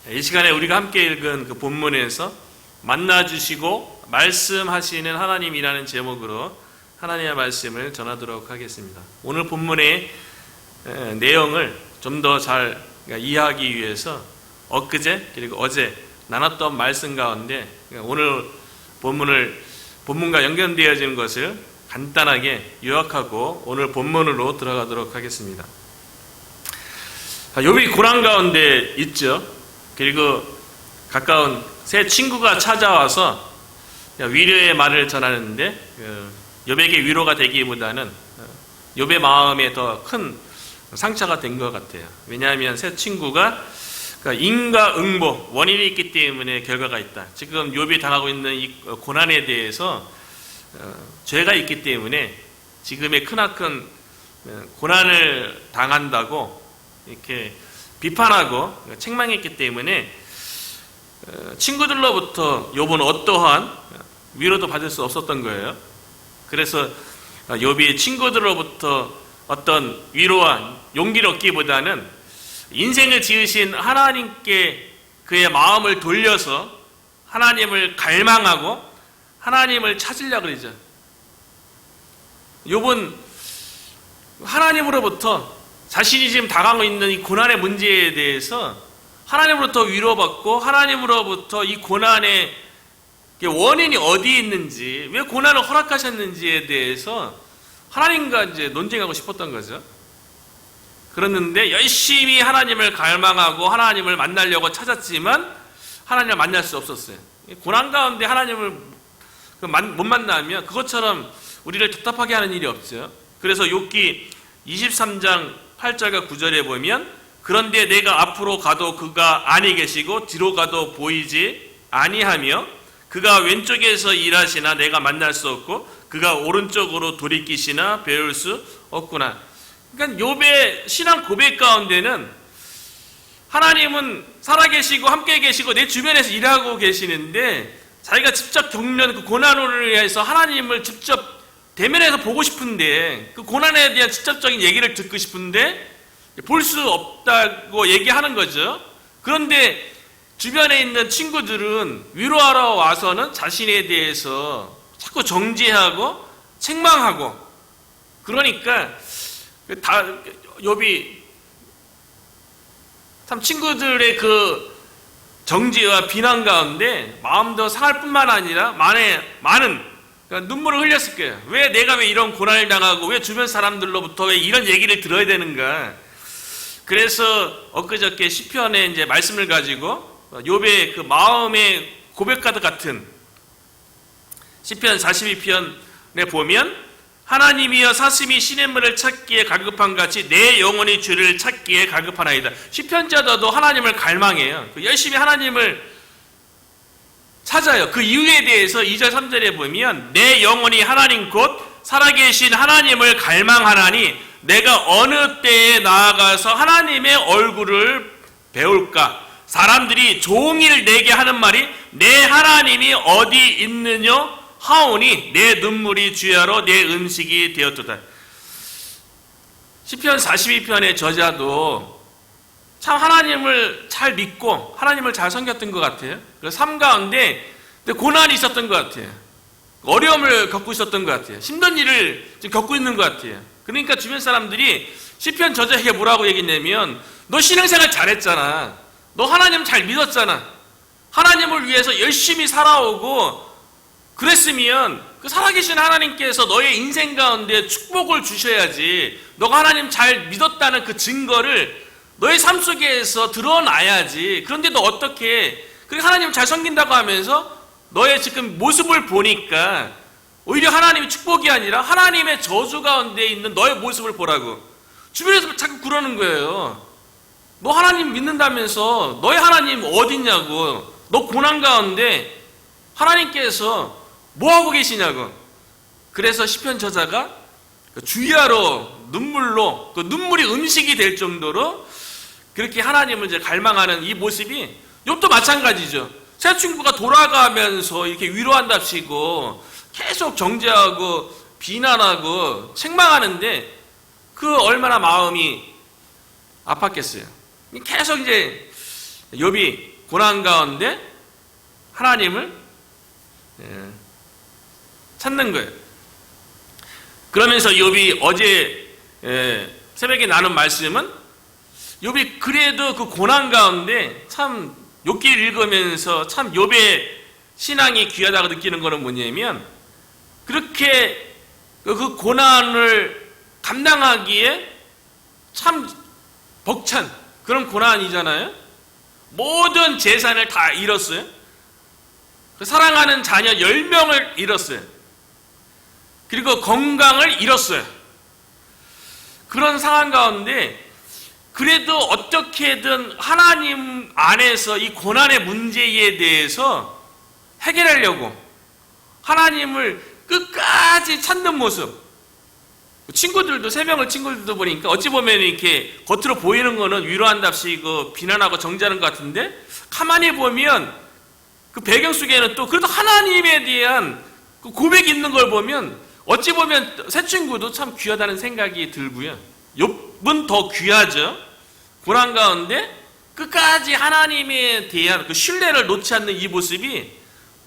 이 시간에 우리가 함께 읽은 그 본문에서 만나주시고 말씀하시는 하나님이라는 제목으로 하나님의 말씀을 전하도록 하겠습니다. 오늘 본문의 내용을 좀 더 잘 이해하기 위해서 엊그제 그리고 어제 나눴던 말씀 가운데 오늘 본문과 연결되어지는 것을 간단하게 요약하고 오늘 본문으로 들어가도록 하겠습니다. 욥이 고난 가운데 있죠. 그리고 가까운 새 친구가 찾아와서 위로의 말을 전하는데 욥에게 위로가 되기보다는 욥의 마음에 더 큰 상처가 된 것 같아요. 왜냐하면 새 친구가 인과응보 원인이 있기 때문에 결과가 있다. 지금 욥이 당하고 있는 이 고난에 대해서 죄가 있기 때문에 지금의 크나큰 고난을 당한다고 이렇게 비판하고 책망했기 때문에 친구들로부터 욥은 어떠한 위로도 받을 수 없었던 거예요. 그래서 욥이 친구들로부터 어떤 위로와 용기를 얻기보다는 인생을 지으신 하나님께 그의 마음을 돌려서 하나님을 갈망하고 하나님을 찾으려고 그러죠. 욥은 하나님으로부터 자신이 지금 당하고 있는 이 고난의 문제에 대해서 하나님으로부터 위로받고 하나님으로부터 이 고난의 원인이 어디에 있는지, 왜 고난을 허락하셨는지에 대해서 하나님과 이제 논쟁하고 싶었던 거죠. 그랬는데 열심히 하나님을 갈망하고 하나님을 만나려고 찾았지만 하나님을 만날 수 없었어요. 고난 가운데 하나님을 못 만나면 그것처럼 우리를 답답하게 하는 일이 없죠. 그래서 욥기 23장 8절과 9절에 보면 그런데 내가 앞으로 가도 그가 아니 계시고 뒤로 가도 보이지 아니하며 그가 왼쪽에서 일하시나 내가 만날 수 없고 그가 오른쪽으로 돌이키시나 배울 수 없구나. 그러니까 욥의 신앙 고백 가운데는 하나님은 살아계시고 함께 계시고 내 주변에서 일하고 계시는데 자기가 직접 겪는 그 고난으로 인해서 하나님을 직접 대면에서 보고 싶은데 그 고난에 대한 직접적인 얘기를 듣고 싶은데 볼 수 없다고 얘기하는 거죠. 그런데 주변에 있는 친구들은 위로하러 와서는 자신에 대해서 자꾸 정죄하고 책망하고 그러니까 욥이 참 친구들의 그 정죄와 비난 가운데 마음도 상할 뿐만 아니라 많은 눈물을 흘렸을 거예요. 왜 이런 고난을 당하고 왜 주변 사람들로부터 왜 이런 얘기를 들어야 되는가. 그래서 엊그저께 시편에 이제 말씀을 가지고 욥의 그 마음의 고백과도 같은 시편 42편에 보면 하나님이여 사슴이 시냇물을 찾기에 갈급한 같이 내 영혼이 주를 찾기에 갈급하나이다. 시편자도 하나님을 갈망해요. 열심히 하나님을 찾아요. 그 이유에 대해서 2절 3절에 보면 내 영혼이 하나님 곧 살아계신 하나님을 갈망하나니 내가 어느 때에 나아가서 하나님의 얼굴을 배울까. 사람들이 종일 내게 하는 말이 내 하나님이 어디 있느냐 하오니 내 눈물이 주야로 내 음식이 되었도다. 시편 42편의 저자도 참 하나님을 잘 믿고 하나님을 잘 섬겼던 것 같아요. 그래서 삶 가운데 고난이 있었던 것 같아요. 어려움을 겪고 있었던 것 같아요. 힘든 일을 지금 겪고 있는 것 같아요. 그러니까 주변 사람들이 시편 저자에게 뭐라고 얘기했냐면 너 신앙생활 잘했잖아. 너 하나님 잘 믿었잖아. 하나님을 위해서 열심히 살아오고 그랬으면 그 살아계신 하나님께서 너의 인생 가운데 축복을 주셔야지. 너가 하나님 잘 믿었다는 그 증거를 너의 삶 속에서 드러나야지. 그런데 너 어떻게 하나님 잘 섬긴다고 하면서 너의 지금 모습을 보니까 오히려 하나님의 축복이 아니라 하나님의 저주 가운데 있는 너의 모습을 보라고 주변에서 자꾸 그러는 거예요. 너 하나님 믿는다면서 너의 하나님 어딨냐고. 너 고난 가운데 하나님께서 뭐하고 계시냐고. 그래서 시편 저자가 주야로 눈물로 그 눈물이 음식이 될 정도로 그렇게 하나님을 이제 갈망하는 이 모습이 욥도 마찬가지죠. 새 친구가 돌아가면서 이렇게 위로한답시고 계속 정죄하고 비난하고 책망하는데 그 얼마나 마음이 아팠겠어요. 계속 이제 욥이 고난 가운데 하나님을 찾는 거예요. 그러면서 욥이 어제 새벽에 나눈 말씀은 욥이 그래도 그 고난 가운데 참 욥기를 읽으면서 참 욥의 신앙이 귀하다고 느끼는 거는 뭐냐면 그렇게 그 고난을 감당하기에 참 벅찬 그런 고난이잖아요. 모든 재산을 다 잃었어요. 사랑하는 자녀 10명을 잃었어요. 그리고 건강을 잃었어요. 그런 상황 가운데 그래도 어떻게든 하나님 안에서 이 고난의 문제에 대해서 해결하려고 하나님을 끝까지 찾는 모습. 친구들도 3명을 친구들도 보니까 어찌 보면 이렇게 겉으로 보이는 거는 위로한답시고 비난하고 정죄하는 것 같은데 가만히 보면 그 배경 속에는 또 그래도 하나님에 대한 그 고백이 있는 걸 보면 어찌 보면 새 친구도 참 귀하다는 생각이 들고요. 욥은 더 귀하죠. 고난 가운데 끝까지 하나님에 대한 그 신뢰를 놓지 않는 이 모습이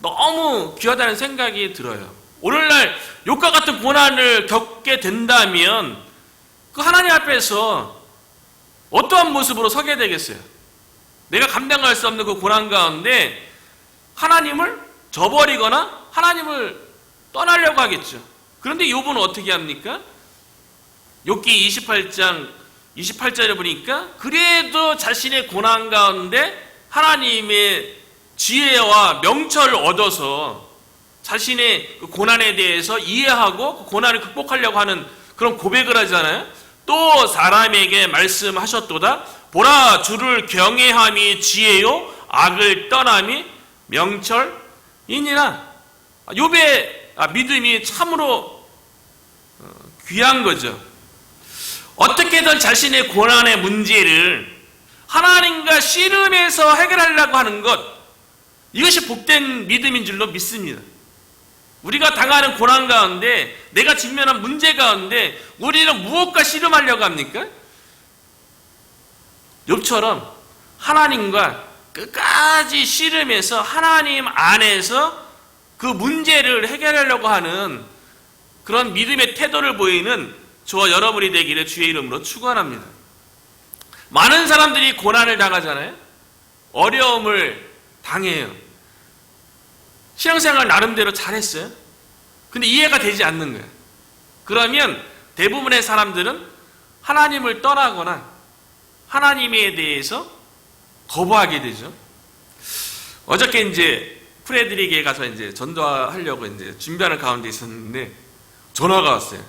너무 귀하다는 생각이 들어요. 오늘날 욥과 같은 고난을 겪게 된다면 그 하나님 앞에서 어떠한 모습으로 서게 되겠어요? 내가 감당할 수 없는 그 고난 가운데 하나님을 저버리거나 하나님을 떠나려고 하겠죠. 그런데 욥은 어떻게 합니까? 욥기 28장 28절에 보니까 그래도 자신의 고난 가운데 하나님의 지혜와 명철을 얻어서 자신의 고난에 대해서 이해하고 고난을 극복하려고 하는 그런 고백을 하잖아요. 또 사람에게 말씀하셨도다. 보라, 주를 경외함이 지혜요 악을 떠남이 명철이니라. 욥의 믿음이 참으로 귀한 거죠. 어떻게든 자신의 고난의 문제를 하나님과 씨름해서 해결하려고 하는 것, 이것이 복된 믿음인 줄로 믿습니다. 우리가 당하는 고난 가운데, 내가 직면한 문제 가운데 우리는 무엇과 씨름하려고 합니까? 욥처럼 하나님과 끝까지 씨름해서 하나님 안에서 그 문제를 해결하려고 하는 그런 믿음의 태도를 보이는 저와 여러분이 되기를 주의 이름으로 축원합니다. 많은 사람들이 고난을 당하잖아요. 어려움을 당해요. 신앙생활 나름대로 잘했어요. 근데 이해가 되지 않는 거예요. 그러면 대부분의 사람들은 하나님을 떠나거나 하나님에 대해서 거부하게 되죠. 어저께 이제 프레드릭에 가서 이제 전도하려고 이제 준비하는 가운데 있었는데 전화가 왔어요.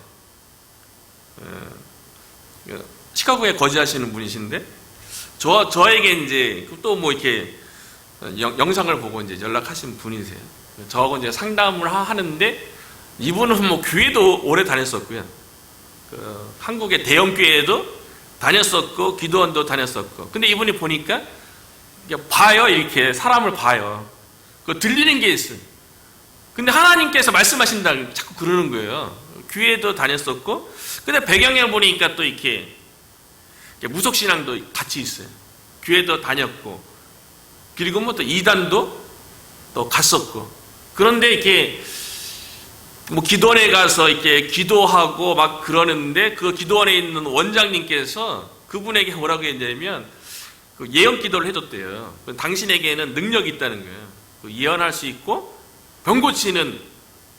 시카고에 거주하시는 분이신데 저에게 이제 또 뭐 이렇게 영상을 보고 이제 연락하신 분이세요. 저하고 이제 상담을 하는데 이분은 뭐 교회도 오래 다녔었고요. 한국의 대형 교회에도 다녔었고 기도원도 다녔었고. 근데 이분이 보니까 봐요, 이렇게 사람을 봐요. 그 들리는 게 있어요. 근데 하나님께서 말씀하신다 자꾸 그러는 거예요. 교회도 다녔었고, 근데 배경을 보니까 또 이렇게 무속신앙도 같이 있어요. 교회도 다녔고, 그리고 뭐 또 이단도 또 갔었고. 그런데 이렇게 뭐 기도원에 가서 이렇게 기도하고 막 그러는데 그 기도원에 있는 원장님께서 그분에게 뭐라고 했냐면 그 예언 기도를 해줬대요. 당신에게는 능력이 있다는 거예요. 예언할 수 있고 병 고치는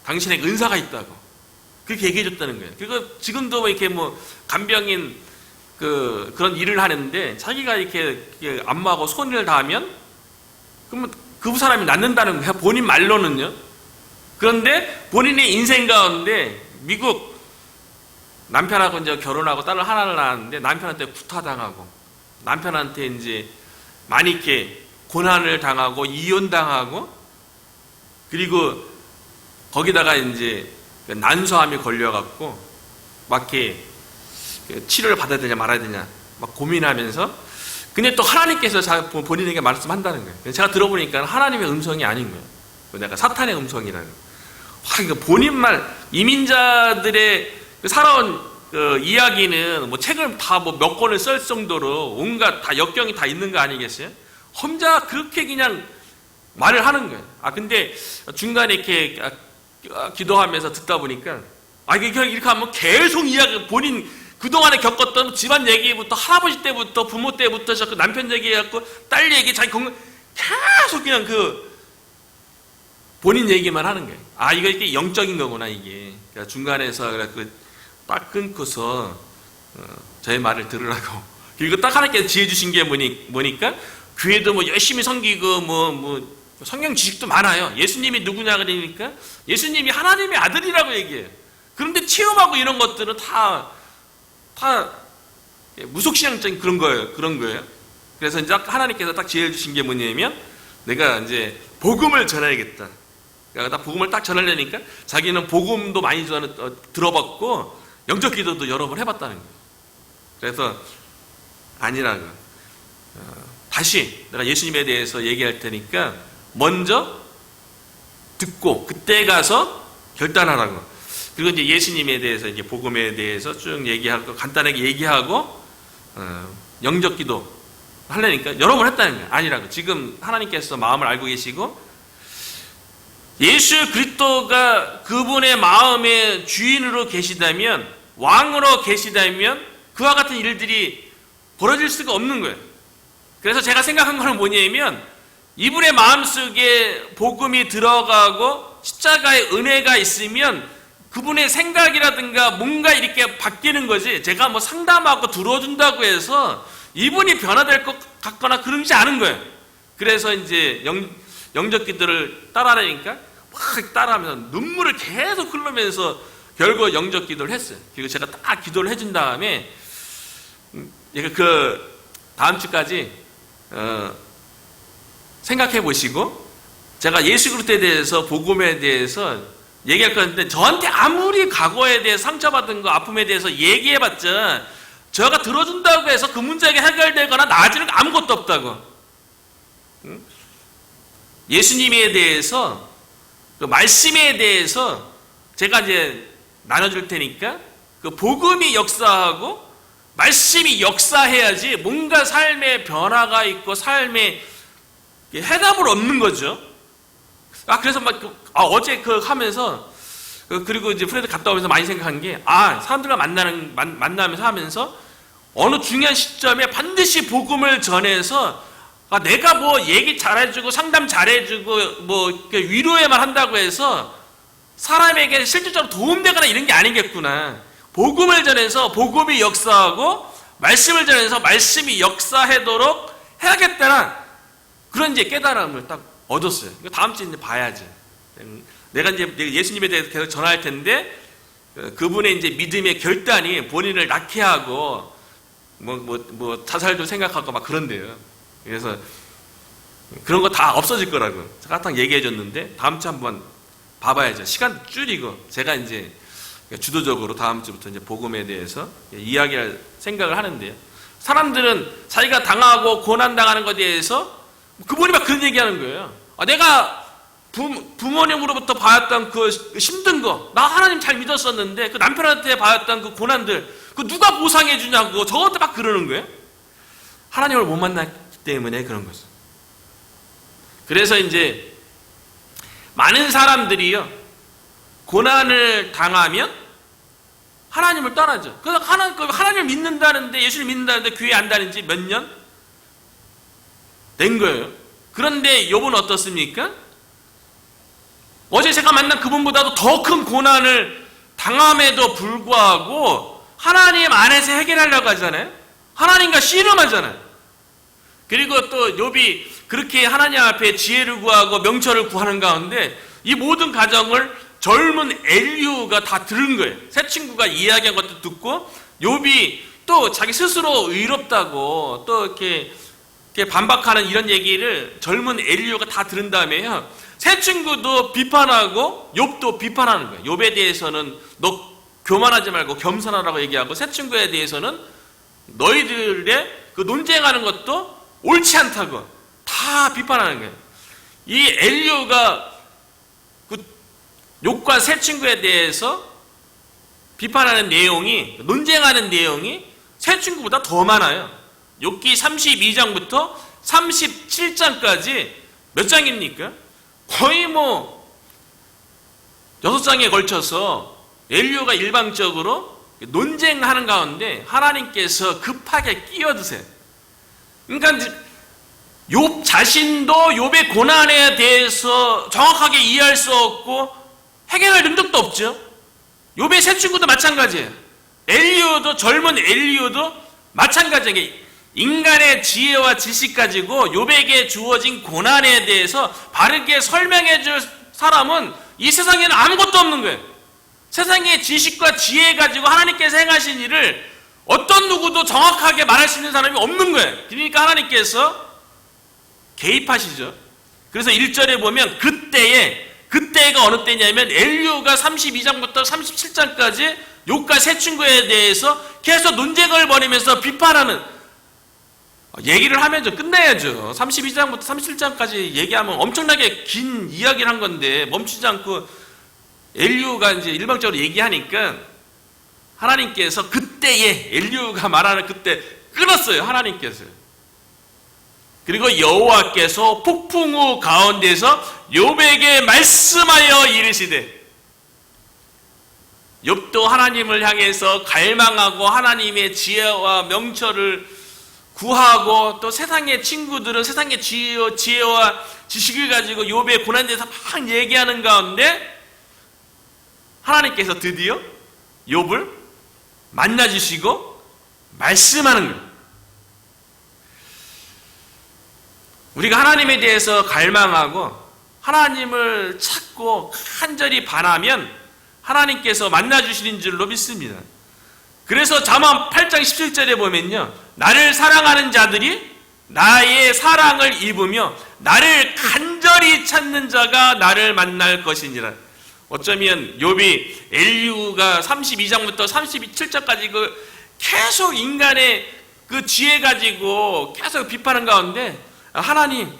당신에게 은사가 있다고 그렇게 얘기해 줬다는 거예요. 그리고 지금도 이렇게 뭐 간병인 그런 일을 하는데 자기가 이렇게 안마하고 손을 닿으면 그러면 그 사람이 낫는다는 거예요. 본인 말로는요. 그런데 본인의 인생 가운데 미국 남편하고 이제 결혼하고 딸을 하나를 낳았는데 남편한테 구타당하고 남편한테 이제 많이 이렇게 고난을 당하고 이혼당하고 그리고 거기다가 이제 난소암이 걸려갖고 막 이렇게 치료를 받아야 되냐 말아야 되냐 막 고민하면서 근데 또 하나님께서 본인에게 말씀한다는 거예요. 제가 들어보니까 하나님의 음성이 아닌 거예요. 내가 사탄의 음성이라는 거예요. 본인 말 이민자들의 살아온 이야기는 뭐 책을 다 뭐 몇 권을 쓸 정도로 온갖 다 역경이 다 있는 거 아니겠어요? 혼자 그렇게 그냥 말을 하는 거예요. 근데 중간에 이렇게 기도하면서 듣다 보니까 이렇게 하면 계속 이야기, 본인 그동안에 겪었던 집안 얘기부터, 할아버지 때부터, 부모 때부터 시작해서 남편 얘기해갖고 딸 얘기, 자기 건강, 계속 그냥 본인 얘기만 하는 거예요. 이거 이렇게 영적인 거구나, 이게. 그러니까 중간에서 딱 끊고서 저의 말을 들으라고. 그리고 딱 하나님께서 지혜 주신 게 뭐니까 교회도 뭐 열심히 섬기고 뭐 성경 지식도 많아요. 예수님이 누구냐 그러니까 예수님이 하나님의 아들이라고 얘기해요. 그런데 체험하고 이런 것들은 다 무속신앙적인 그런 거예요. 그래서 이제 하나님께서 딱 지혜 주신 게 뭐냐면 내가 이제 복음을 전해야겠다. 그러니까 딱 복음을 딱 전하려니까 자기는 복음도 많이 들어봤고 영적 기도도 여러 번 해봤다는 거예요. 그래서 아니라고. 다시 내가 예수님에 대해서 얘기할 테니까 먼저 듣고 그때 가서 결단하라고. 그리고 이제 예수님에 대해서 이제 복음에 대해서 쭉 얘기하고 간단하게 얘기하고 영적 기도 하려니까 여러 번 했다는 거예요. 아니라고. 지금 하나님께서 마음을 알고 계시고 예수 그리스도가 그분의 마음의 주인으로 계시다면, 왕으로 계시다면 그와 같은 일들이 벌어질 수가 없는 거예요. 그래서 제가 생각한 거는 뭐냐면 이분의 마음속에 복음이 들어가고 십자가의 은혜가 있으면 그분의 생각이라든가 뭔가 이렇게 바뀌는 거지, 제가 뭐 상담하고 들어준다고 해서 이분이 변화될 것 같거나 그러지 않은 거예요. 그래서 이제 영적 기도를 따라하니까 막 따라하면서 눈물을 계속 흘리면서 결국 영적 기도를 했어요. 그리고 제가 딱 기도를 해준 다음에 그 다음 주까지 생각해 보시고 제가 예수 그리스도에 대해서 복음에 대해서 얘기할 건데 저한테 아무리 과거에 대해 상처받은 거 아픔에 대해서 얘기해봤자 저가 들어준다고 해서 그 문제가 해결되거나 나아지는 거 아무것도 없다고. 예수님에 대해서 그 말씀에 대해서 제가 이제 나눠줄 테니까 그 복음이 역사하고 말씀이 역사해야지 뭔가 삶의 변화가 있고 삶의 해답을 얻는 거죠. 그래서 어제 하면서 그리고 이제 프레드 갔다 오면서 많이 생각한 게 사람들과 만나면서 하면서 어느 중요한 시점에 반드시 복음을 전해서 내가 뭐 얘기 잘해주고 상담 잘해주고 뭐 위로에만 한다고 해서 사람에게 실질적으로 도움되거나 이런 게 아니겠구나. 복음을 전해서 복음이 역사하고 말씀을 전해서 말씀이 역사하도록 해야겠다는 그런 이제 깨달음을 딱 얻었어요. 다음 주에 이제 봐야지. 내가 이제 예수님에 대해서 계속 전할 텐데 그분의 이제 믿음의 결단이 본인을 낳게 하고 뭐 자살도 생각하고 막 그런데요. 그래서 그런 거 다 없어질 거라고 제가 딱 얘기해 줬는데 다음 주 한번 봐봐야죠. 시간 줄이고 제가 이제 주도적으로 다음 주부터 이제 복음에 대해서 이야기할 생각을 하는데요. 사람들은 자기가 당하고 고난당하는 것에 대해서 그분이 막 그런 얘기하는 거예요. 내가 부모님으로부터 받았던 그 힘든 거, 나 하나님 잘 믿었었는데 그 남편한테 받았던 그 고난들, 그 누가 보상해 주냐고 저한테 막 그러는 거예요. 하나님을 못 만났기 때문에 그런 거죠. 그래서 이제 많은 사람들이요 고난을 당하면 하나님을 떠나죠. 그래서 하나님을 믿는다는데, 예수를 믿는다는데 교회 안 다닌 지 몇 년 된 거예요. 그런데 욥은 어떻습니까? 어제 제가 만난 그분보다도 더 큰 고난을 당함에도 불구하고 하나님 안에서 해결하려고 하잖아요. 하나님과 씨름하잖아요. 그리고 또 욥이 그렇게 하나님 앞에 지혜를 구하고 명철을 구하는 가운데 이 모든 과정을 젊은 엘리후가 다 들은 거예요. 새 친구가 이야기한 것도 듣고 욥이 또 자기 스스로 의롭다고 또 이렇게 반박하는 이런 얘기를 젊은 엘리후가 다 들은 다음에요. 새 친구도 비판하고 욥도 비판하는 거예요. 욥에 대해서는 너 교만하지 말고 겸손하라고 얘기하고 새 친구에 대해서는 너희들의 그 논쟁하는 것도 옳지 않다고 다 비판하는 거예요. 이 엘리후가 그 욥과 새 친구에 대해서 비판하는 내용이, 논쟁하는 내용이 새 친구보다 더 많아요. 욥기 32장부터 37장까지 몇 장입니까? 거의 6장에 걸쳐서 엘리야가 일방적으로 논쟁하는 가운데 하나님께서 급하게 끼어드세요. 그러니까 욥 자신도 욥의 고난에 대해서 정확하게 이해할 수 없고 해결할 능력도 없죠. 욥의 세 친구도 마찬가지예요. 엘리야도, 젊은 엘리야도 마찬가지예요. 인간의 지혜와 지식 가지고 욥에게 주어진 고난에 대해서 바르게 설명해 줄 사람은 이 세상에는 아무것도 없는 거예요. 세상의 지식과 지혜 가지고 하나님께서 행하신 일을 어떤 누구도 정확하게 말할 수 있는 사람이 없는 거예요. 그러니까 하나님께서 개입하시죠. 그래서 1절에 보면 그때가 어느 때냐면 엘리야가 32장부터 37장까지 욥과 세 친구에 대해서 계속 논쟁을 벌이면서 비판하는, 얘기를 하면 좀 끝내야죠. 32장부터 37장까지 얘기하면 엄청나게 긴 이야기를 한 건데 멈추지 않고 엘리야가 이제 일방적으로 얘기하니까 하나님께서 엘리야가 말하는 그때 끊었어요. 하나님께서. 그리고 여호와께서 폭풍우 가운데서 욥에게 말씀하여 이르시되, 욥도 하나님을 향해서 갈망하고 하나님의 지혜와 명철을 구하고, 또 세상의 친구들은 세상의 지혜와 지식을 가지고 욥의 고난에 대해서 막 얘기하는 가운데 하나님께서 드디어 욥을 만나주시고 말씀하는 거예요. 우리가 하나님에 대해서 갈망하고 하나님을 찾고 간절히 바라면 하나님께서 만나주시는 줄로 믿습니다. 그래서 잠언 8장 17절에 보면요, 나를 사랑하는 자들이 나의 사랑을 입으며 나를 간절히 찾는 자가 나를 만날 것이니라. 어쩌면 욥이 엘리야가 32장부터 37장까지 계속 인간의 그 지혜 가지고 계속 비판하는 가운데 하나님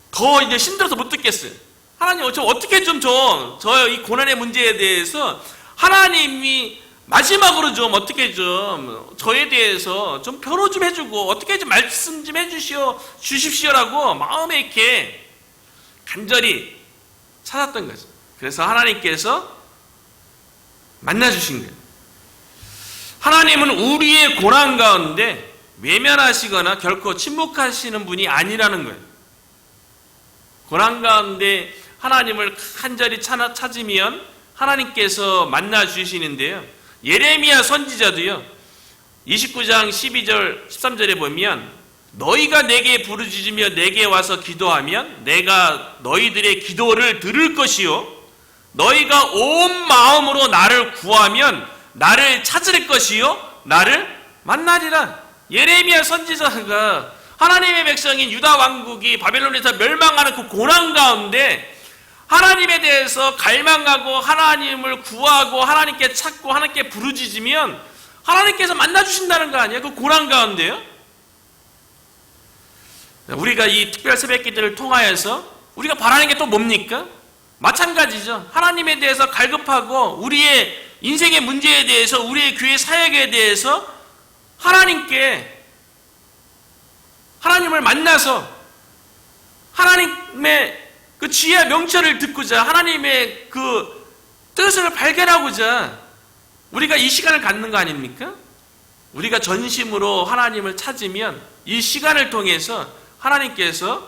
더 이제 힘들어서 못 듣겠어요. 하나님 저 어떻게 좀 저 이 고난의 문제에 대해서 하나님이 마지막으로 좀 어떻게 좀 저에 대해서 좀 변호 좀 해주고 어떻게 좀 말씀 좀 주십시오라고 마음에 이렇게 간절히 찾았던 거죠. 그래서 하나님께서 만나주신 거예요. 하나님은 우리의 고난 가운데 외면하시거나 결코 침묵하시는 분이 아니라는 거예요. 고난 가운데 하나님을 간절히 찾으면 하나님께서 만나주시는데요. 예레미야 선지자도요, 29장 12절 13절에 보면 너희가 내게 부르짖으며 내게 와서 기도하면 내가 너희들의 기도를 들을 것이요 너희가 온 마음으로 나를 구하면 나를 찾을 것이요 나를 만나리라. 예레미야 선지자가 하나님의 백성인 유다 왕국이 바벨론에서 멸망하는 그 고난 가운데 하나님에 대해서 갈망하고 하나님을 구하고 하나님께 찾고 하나님께 부르짖으면 하나님께서 만나주신다는 거 아니에요? 그 고난 가운데요. 우리가 이 특별 새벽 기도를 통하여서 우리가 바라는 게 또 뭡니까? 마찬가지죠. 하나님에 대해서 갈급하고 우리의 인생의 문제에 대해서 우리의 교회 사역에 대해서 하나님을 만나서 하나님의 그 지혜와 명철을 듣고자 하나님의 그 뜻을 발견하고자 우리가 이 시간을 갖는 거 아닙니까? 우리가 전심으로 하나님을 찾으면 이 시간을 통해서 하나님께서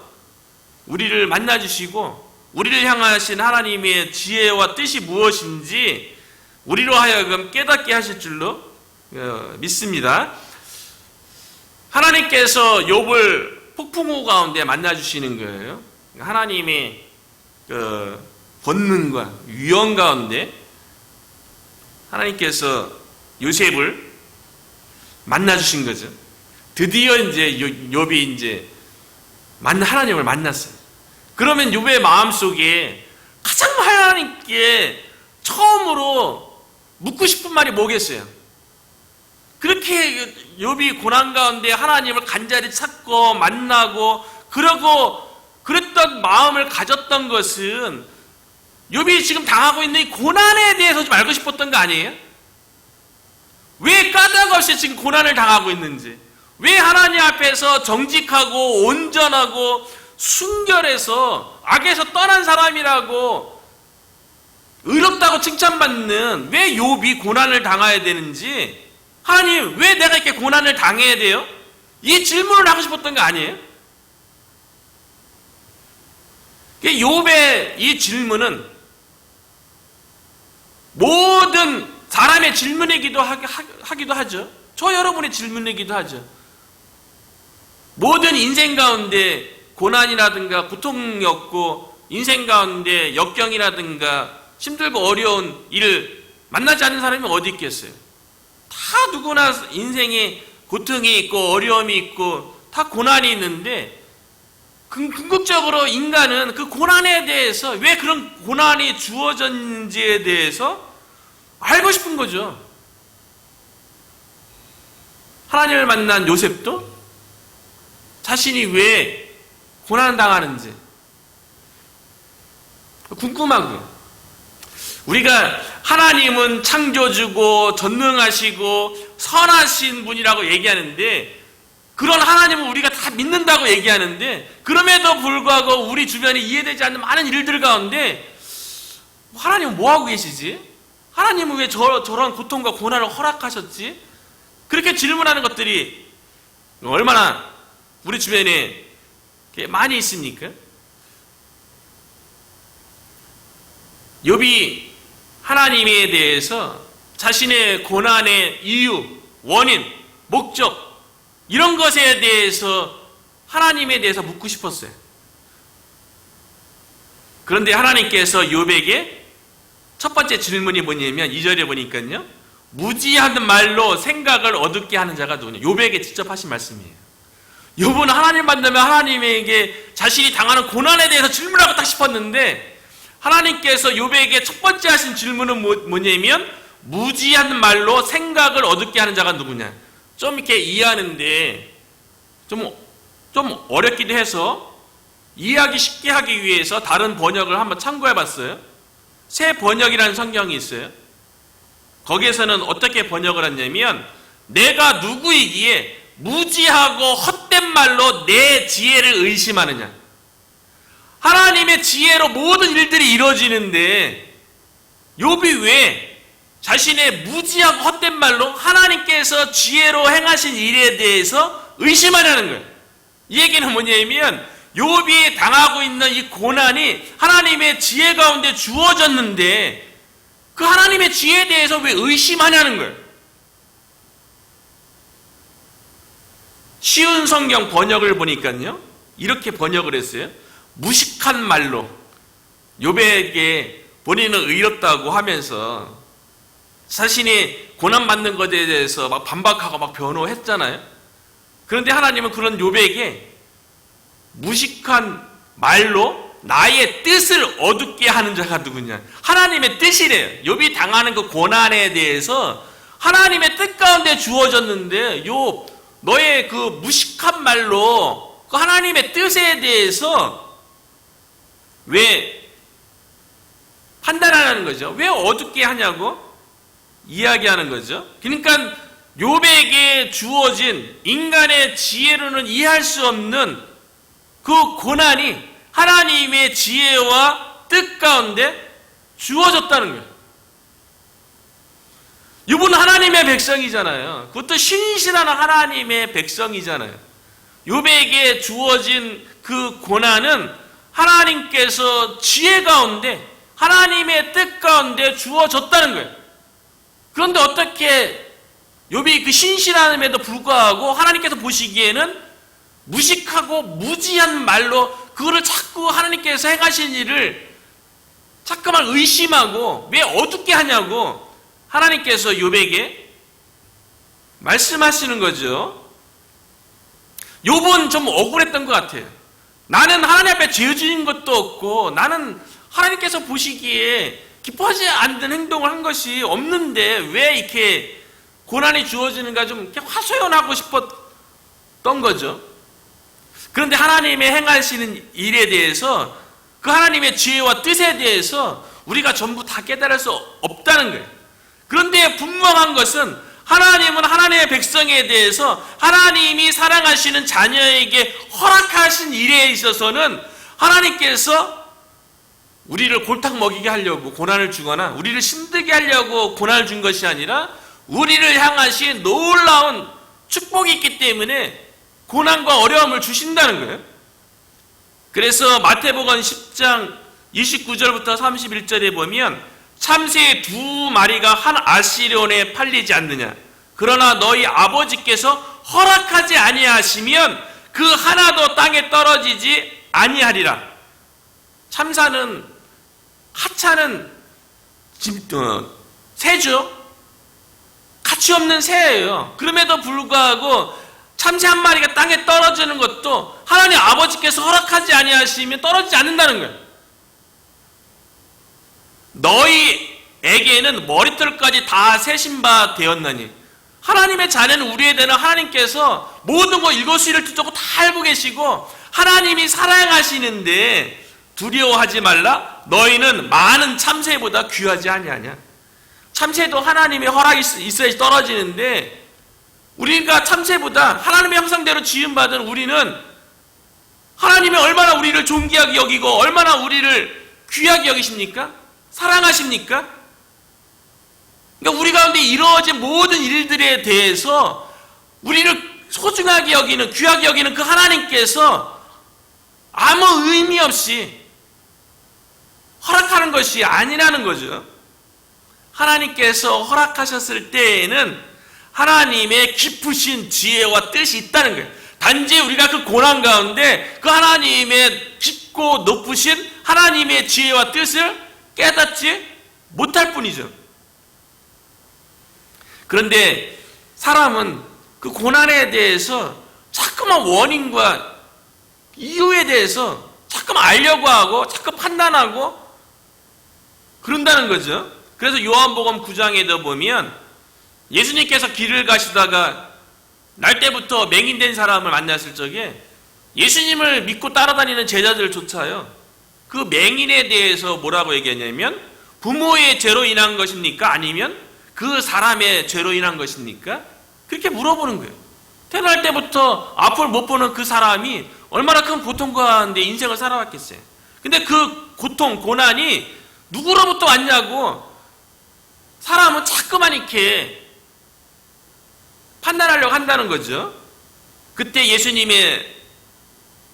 우리를 만나주시고 우리를 향하신 하나님의 지혜와 뜻이 무엇인지 우리로 하여금 깨닫게 하실 줄로 믿습니다. 하나님께서 욥을 폭풍우 가운데 만나주시는 거예요. 하나님의 그 권능과 위엄 가운데 하나님께서 요셉을 만나주신 거죠. 드디어 이제 욥이 이제 하나님을 만났어요. 그러면 욥의 마음속에 가장 하나님께 처음으로 묻고 싶은 말이 뭐겠어요? 그렇게 욥이 고난 가운데 하나님을 간절히 찾고 만나고 그랬던 마음을 가졌던 것은 욥이 지금 당하고 있는 이 고난에 대해서 좀 알고 싶었던 거 아니에요? 왜 까닭 없이 지금 고난을 당하고 있는지, 왜 하나님 앞에서 정직하고 온전하고 순결해서 악에서 떠난 사람이라고 의롭다고 칭찬받는 왜 욥이 고난을 당해야 되는지, 하나님 왜 내가 이렇게 고난을 당해야 돼요? 이 질문을 하고 싶었던 거 아니에요? 욥의 이 질문은 모든 사람의 질문이기도 하기도 하죠. 저 여러분의 질문이기도 하죠. 모든 인생 가운데 고난이라든가 고통이 없고 인생 가운데 역경이라든가 힘들고 어려운 일을 만나지 않는 사람이 어디 있겠어요? 다 누구나 인생에 고통이 있고 어려움이 있고 다 고난이 있는데, 궁극적으로 인간은 그 고난에 대해서, 왜 그런 고난이 주어졌는지에 대해서 알고 싶은 거죠. 하나님을 만난 요셉도 자신이 왜 고난을 당하는지 궁금하고요. 우리가 하나님은 창조주고 전능하시고 선하신 분이라고 얘기하는데, 그런 하나님은 우리가 다 믿는다고 얘기하는데, 그럼에도 불구하고 우리 주변에 이해되지 않는 많은 일들 가운데 하나님은 뭐하고 계시지? 하나님은 왜 저런 고통과 고난을 허락하셨지? 그렇게 질문하는 것들이 얼마나 우리 주변에 많이 있습니까? 욥이 하나님에 대해서 자신의 고난의 이유, 원인, 목적, 이런 것에 대해서 하나님에 대해서 묻고 싶었어요. 그런데 하나님께서 욥에게 첫 번째 질문이 뭐냐면 2절에 보니까요, 무지한 말로 생각을 어둡게 하는 자가 누구냐. 욥에게 직접 하신 말씀이에요. 욥은 하나님 만나면 하나님에게 자신이 당하는 고난에 대해서 질문하고 딱 싶었는데, 하나님께서 욥에게 첫 번째 하신 질문은 뭐냐면 무지한 말로 생각을 어둡게 하는 자가 누구냐. 좀 이렇게 이해하는데 좀 어렵기도 해서 이해하기 쉽게 하기 위해서 다른 번역을 한번 참고해 봤어요. 새 번역이라는 성경이 있어요. 거기에서는 어떻게 번역을 했냐면, 내가 누구이기에 무지하고 헛된 말로 내 지혜를 의심하느냐. 하나님의 지혜로 모든 일들이 이루어지는데 욥이 왜 자신의 무지하고 헛된 말로 하나님께서 지혜로 행하신 일에 대해서 의심하냐는 거예요. 이 얘기는 뭐냐면, 욥이 당하고 있는 이 고난이 하나님의 지혜 가운데 주어졌는데 그 하나님의 지혜에 대해서 왜 의심하냐는 거예요. 쉬운 성경 번역을 보니까요, 이렇게 번역을 했어요. 무식한 말로. 욥에게 본인은 의롭다고 하면서 자신이 고난받는 것에 대해서 막 반박하고 막 변호했잖아요. 그런데 하나님은 그런 욥에게 무식한 말로 나의 뜻을 어둡게 하는 자가 누구냐. 하나님의 뜻이래요. 욥이 당하는 그 고난에 대해서 하나님의 뜻 가운데 주어졌는데, 욥 너의 그 무식한 말로 그 하나님의 뜻에 대해서 왜 판단하는 거죠? 왜 어둡게 하냐고 이야기하는 거죠. 그러니까 욥에게 주어진 인간의 지혜로는 이해할 수 없는 그 고난이 하나님의 지혜와 뜻 가운데 주어졌다는 거예요. 욥은 하나님의 백성이잖아요. 그것도 신실한 하나님의 백성이잖아요. 욥에게 주어진 그 고난은 하나님께서 지혜 가운데 하나님의 뜻 가운데 주어졌다는 거예요. 그런데 어떻게 욥이 그 신실함에도 불구하고 하나님께서 보시기에는 무식하고 무지한 말로 그거를 자꾸 하나님께서 행하신 일을 자꾸만 의심하고 왜 어둡게 하냐고 하나님께서 욥에게 말씀하시는 거죠. 욥은 좀 억울했던 것 같아요. 나는 하나님 앞에 죄 지은 것도 없고 나는 하나님께서 보시기에 기뻐하지 않는 행동을 한 것이 없는데 왜 이렇게 고난이 주어지는가 좀 이렇게 하소연하고 싶었던 거죠. 그런데 하나님의 행하시는 일에 대해서 그 하나님의 지혜와 뜻에 대해서 우리가 전부 다 깨달을 수 없다는 거예요. 그런데 분명한 것은 하나님은 하나님의 백성에 대해서 하나님이 사랑하시는 자녀에게 허락하신 일에 있어서는 하나님께서 우리를 골탕 먹이게 하려고 고난을 주거나 우리를 힘들게 하려고 고난을 준 것이 아니라 우리를 향하신 놀라운 축복이 있기 때문에 고난과 어려움을 주신다는 거예요. 그래서 마태복음 10장 29절부터 31절에 보면 참새 2마리가 한 아시론에 팔리지 않느냐. 그러나 너희 아버지께서 허락하지 아니하시면 그 하나도 땅에 떨어지지 아니하리라. 참새는 하찮은 새죠. 가치 없는 새예요. 그럼에도 불구하고 참새 한 마리가 땅에 떨어지는 것도 하나님 아버지께서 허락하지 아니하시면 떨어지지 않는다는 거예요. 너희에게는 머리털까지 다 세신 바 되었나니. 하나님의 자녀는 우리에 대한 하나님께서 모든 거 일거수일을 뜻하고 다 알고 계시고 하나님이 사랑하시는데 두려워하지 말라. 너희는 많은 참새보다 귀하지 아니하냐. 참새도 하나님의 허락이 있어야지 떨어지는데 우리가 참새보다 하나님의 형상대로 지음받은 우리는 하나님이 얼마나 우리를 존귀하게 여기고 얼마나 우리를 귀하게 여기십니까? 사랑하십니까? 그러니까 우리 가운데 이루어진 모든 일들에 대해서 우리를 소중하게 여기는, 귀하게 여기는 그 하나님께서 아무 의미 없이 허락하는 것이 아니라는 거죠. 하나님께서 허락하셨을 때에는 하나님의 깊으신 지혜와 뜻이 있다는 거예요. 단지 우리가 그 고난 가운데 그 하나님의 깊고 높으신 하나님의 지혜와 뜻을 깨닫지 못할 뿐이죠. 그런데 사람은 그 고난에 대해서 자꾸만 원인과 이유에 대해서 자꾸만 알려고 하고 자꾸 판단하고 그런다는 거죠. 그래서 요한복음 9장에도 보면 예수님께서 길을 가시다가 날 때부터 맹인된 사람을 만났을 적에 예수님을 믿고 따라다니는 제자들조차요, 그 맹인에 대해서 뭐라고 얘기하냐면 부모의 죄로 인한 것입니까? 아니면 그 사람의 죄로 인한 것입니까? 그렇게 물어보는 거예요. 태어날 때부터 앞을 못 보는 그 사람이 얼마나 큰 고통 가운데 인생을 살아왔겠어요. 근데 그 고통, 고난이 누구로부터 왔냐고 사람은 자꾸만 이렇게 판단하려고 한다는 거죠. 그때 예수님의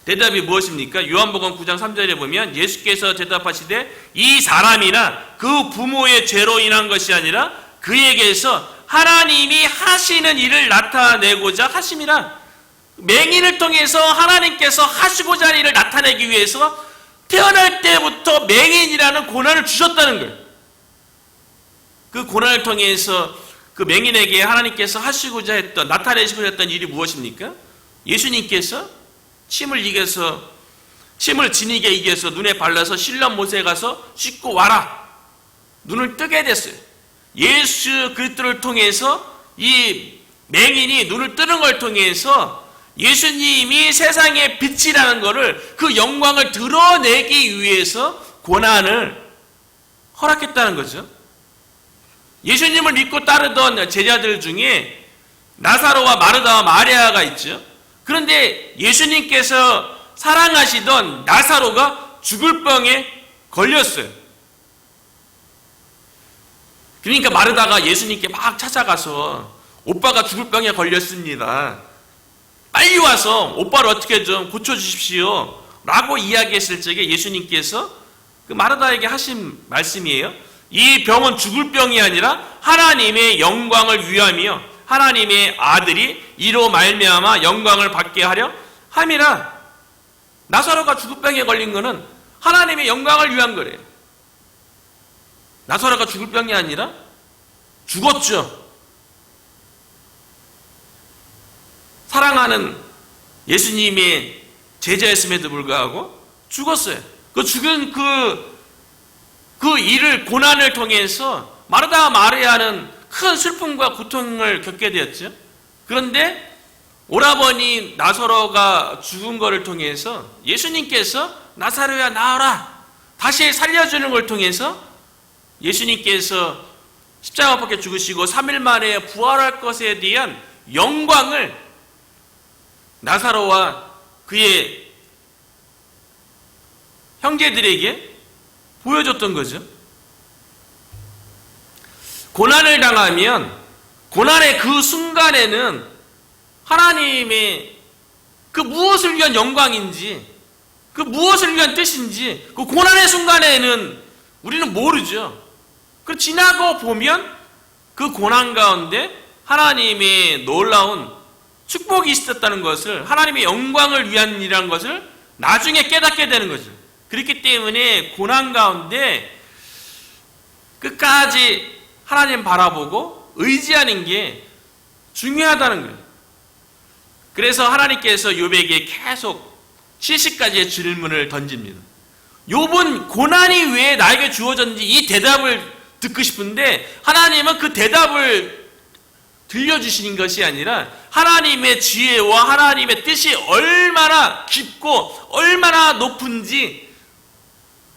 대답이 무엇입니까? 요한복음 9장 3절에 보면 예수께서 대답하시되 이 사람이나 그 부모의 죄로 인한 것이 아니라 그에게서 하나님이 하시는 일을 나타내고자 하심이라. 맹인을 통해서 하나님께서 하시고자 하는 일을 나타내기 위해서 태어날 때부터 맹인이라는 고난을 주셨다는 거예요. 그 고난을 통해서 그 맹인에게 하나님께서 하시고자 했던, 나타내시고자 했던 일이 무엇입니까? 예수님께서 침을 진이게 이겨서 눈에 발라서 실론 못에 가서 씻고 와라. 눈을 뜨게 됐어요. 예수 그리스도를 통해서 이 맹인이 눈을 뜨는 걸 통해서 예수님이 세상의 빛이라는 것을, 그 영광을 드러내기 위해서 고난을 허락했다는 거죠. 예수님을 믿고 따르던 제자들 중에 나사로와 마르다와 마리아가 있죠. 그런데 예수님께서 사랑하시던 나사로가 죽을 병에 걸렸어요. 그러니까 마르다가 예수님께 막 찾아가서 오빠가 죽을 병에 걸렸습니다. 빨리 와서 오빠를 어떻게 좀 고쳐주십시오 라고 이야기했을 적에 예수님께서 그 마르다에게 하신 말씀이에요. 이 병은 죽을 병이 아니라 하나님의 영광을 위하며 하나님의 아들이 이로 말미암아 영광을 받게 하려 함이라. 나사로가 죽을 병에 걸린 것은 하나님의 영광을 위한 거래요. 나사로가 죽을 병이 아니라 죽었죠. 사랑하는 예수님의 제자였음에도 불구하고 죽었어요. 그 죽은 그 일을, 고난을 통해서 마르다와 마리아는 큰 슬픔과 고통을 겪게 되었죠. 그런데 오라버니 나사로가 죽은 것을 통해서 예수님께서 나사로야 나와라 다시 살려주는 걸 통해서 예수님께서 십자가 못 박혀 죽으시고 3일 만에 부활할 것에 대한 영광을 나사로와 그의 형제들에게 보여줬던 거죠. 고난을 당하면 고난의 그 순간에는 하나님의 그 무엇을 위한 영광인지, 그 무엇을 위한 뜻인지 그 고난의 순간에는 우리는 모르죠. 그 지나고 보면 그 고난 가운데 하나님의 놀라운 축복이 있었다는 것을, 하나님의 영광을 위한 일이라는 것을 나중에 깨닫게 되는 거죠. 그렇기 때문에 고난 가운데 끝까지 하나님 바라보고 의지하는 게 중요하다는 거예요. 그래서 하나님께서 욥에게 계속 70가지의 질문을 던집니다. 욥은 고난이 왜 나에게 주어졌는지 이 대답을 듣고 싶은데 하나님은 그 대답을 들려주시는 것이 아니라 하나님의 지혜와 하나님의 뜻이 얼마나 깊고 얼마나 높은지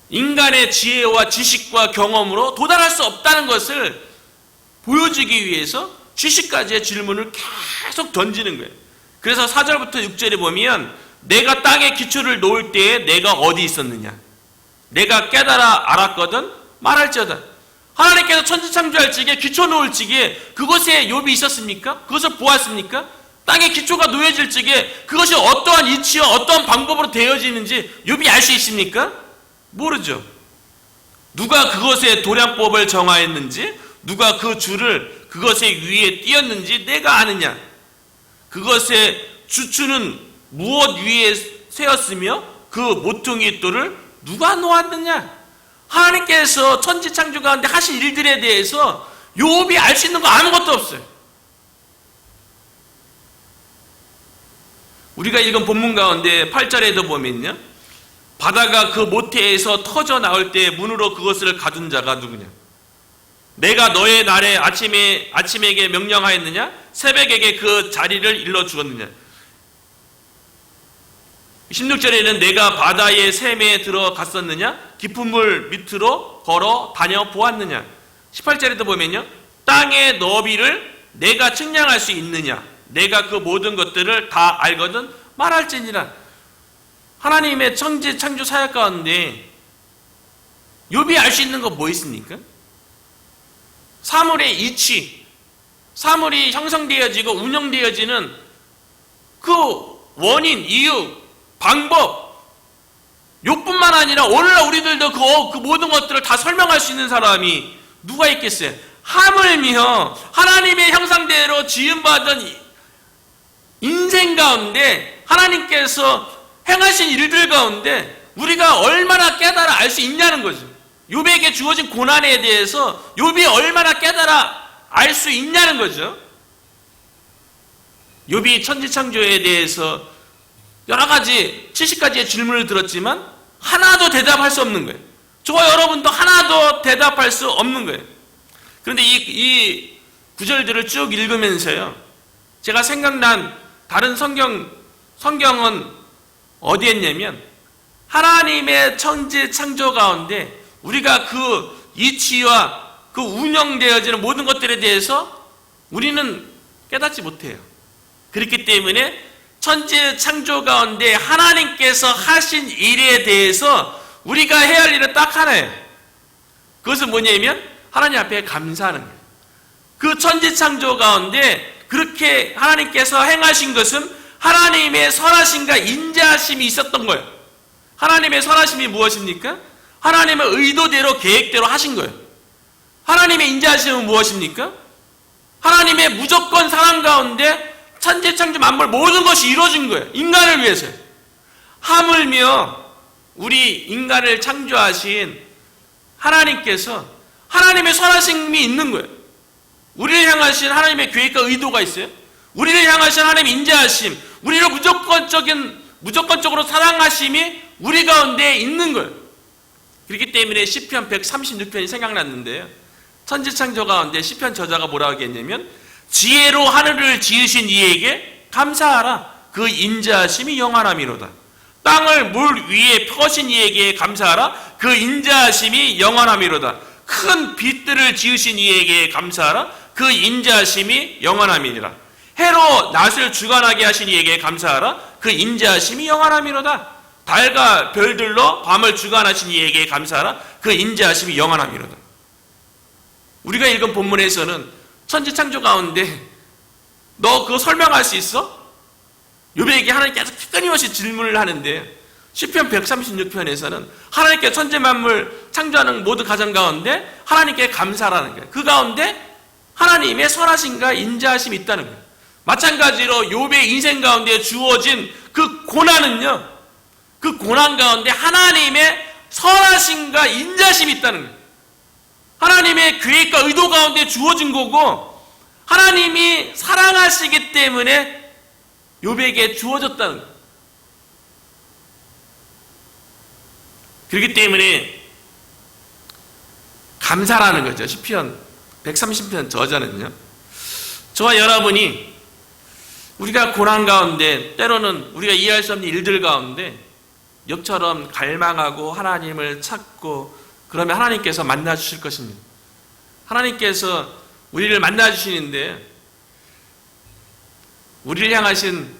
인간의 지혜와 지식과 경험으로 도달할 수 없다는 것을 보여주기 위해서 70가지의 질문을 계속 던지는 거예요. 그래서 4절부터 6절에 보면 내가 땅에 기초를 놓을 때에 내가 어디 있었느냐, 내가 깨달아 알았거든 말할지어다. 하나님께서 천지창조할 적에 기초 놓을 적에 그것에 욥이 있었습니까? 그것을 보았습니까? 땅에 기초가 놓여질 적에 그것이 어떠한 이치와 어떠한 방법으로 되어지는지 욥이 알 수 있습니까? 모르죠. 누가 그것의 도량법을 정하였는지, 누가 그 줄을 그것의 위에 띄었는지 내가 아느냐? 그것의 주추는 무엇 위에 세웠으며 그 모퉁이 돌을 누가 놓았느냐? 하나님께서 천지창조 가운데 하신 일들에 대해서 욥이 알 수 있는 거 아무것도 없어요. 우리가 읽은 본문 가운데 8절에도 보면요, 바다가 그 모태에서 터져 나올 때 문으로 그것을 가둔 자가 누구냐? 내가 너의 날에 아침에게 명령하였느냐? 새벽에게 그 자리를 일러 주었느냐? 16절에는 내가 바다의 샘에 들어갔었느냐? 깊은 물 밑으로 걸어 다녀 보았느냐? 18절에도 보면요, 땅의 너비를 내가 측량할 수 있느냐? 내가 그 모든 것들을 다 알거든 말할지니라. 하나님의 천지 창조 사역 가운데 욥이 알 수 있는 거 뭐 있습니까? 사물의 이치, 사물이 형성되어지고 운영되어지는 그 원인, 이유, 방법, 욥뿐만 아니라 오늘날 우리들도 그 모든 것들을 다 설명할 수 있는 사람이 누가 있겠어요? 하물며 하나님의 형상대로 지음받은 인생 가운데 하나님께서 행하신 일들 가운데 우리가 얼마나 깨달아 알 수 있냐는 거죠. 욥에게 주어진 고난에 대해서 욥이 얼마나 깨달아 알 수 있냐는 거죠. 욥이 천지창조에 대해서 여러 가지 70가지의 질문을 들었지만 하나도 대답할 수 없는 거예요. 저와 여러분도 하나도 대답할 수 없는 거예요. 그런데 이 구절들을 쭉 읽으면서요, 제가 생각난 다른 성경은 어디에 있냐면 하나님의 천지 창조 가운데 우리가 그 이치와 그 운영되어지는 모든 것들에 대해서 우리는 깨닫지 못해요. 그렇기 때문에 천지 창조 가운데 하나님께서 하신 일에 대해서 우리가 해야 할 일은 딱 하나예요. 그것은 뭐냐면 하나님 앞에 감사하는 거예요. 그 천지 창조 가운데 그렇게 하나님께서 행하신 것은 하나님의 선하심과 인자하심이 있었던 거예요. 하나님의 선하심이 무엇입니까? 하나님의 의도대로 계획대로 하신 거예요. 하나님의 인자하심은 무엇입니까? 하나님의 무조건 사랑 가운데 천지 창조 만물 모든 것이 이루어진 거예요. 인간을 위해서요. 하물며 우리 인간을 창조하신 하나님께서 하나님의 선하심이 있는 거예요. 우리를 향하신 하나님의 계획과 의도가 있어요. 우리를 향하신 하나님의 인자하심, 우리를 무조건적으로 사랑하심이 우리 가운데 있는 거예요. 그렇기 때문에 시편 136편이 생각났는데요, 천지창조 가운데 시편 저자가 뭐라고 하겠냐면 지혜로 하늘을 지으신 이에게 감사하라. 그 인자하심이 영원함이로다. 땅을 물 위에 펴신 이에게 감사하라. 그 인자하심이 영원함이로다. 큰 빛들을 지으신 이에게 감사하라. 그 인자하심이 영원함이니라. 해로 낮을 주관하게 하신 이에게 감사하라. 그 인자하심이 영원함이로다. 달과 별들로 밤을 주관하신 이에게 감사하라. 그 인자하심이 영원함이로다. 우리가 읽은 본문에서는 천지창조 가운데 너 그거 설명할 수 있어? 욥에게 하나님께서 끊임없이 질문을 하는데 시편 136편에서는 하나님께 천지만물 창조하는 모든 가정 가운데 하나님께 감사라는 거예요. 그 가운데 하나님의 선하심과 인자하심이 있다는 거예요. 마찬가지로 욥의 인생 가운데 주어진 그 고난은요, 그 고난 가운데 하나님의 선하심과 인자심이 있다는 거예요. 하나님의 계획과 의도 가운데 주어진 거고 하나님이 사랑하시기 때문에 욥에게 주어졌다는 거예요. 그렇기 때문에 감사라는 거죠. 시편 130편 저자는요. 저와 여러분이 우리가 고난 가운데 때로는 우리가 이해할 수 없는 일들 가운데 욥처럼 갈망하고 하나님을 찾고 그러면 하나님께서 만나주실 것입니다. 하나님께서 우리를 만나주시는데 우리를 향하신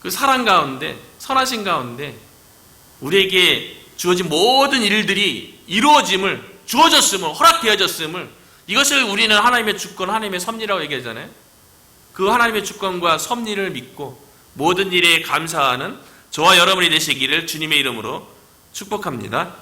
그 사랑 가운데 선하신 가운데 우리에게 주어진 모든 일들이 이루어짐을 주어졌음을 허락되어졌음을 이것을 우리는 하나님의 주권 하나님의 섭리라고 얘기하잖아요. 그 하나님의 주권과 섭리를 믿고 모든 일에 감사하는 저와 여러분이 되시기를 주님의 이름으로 축복합니다.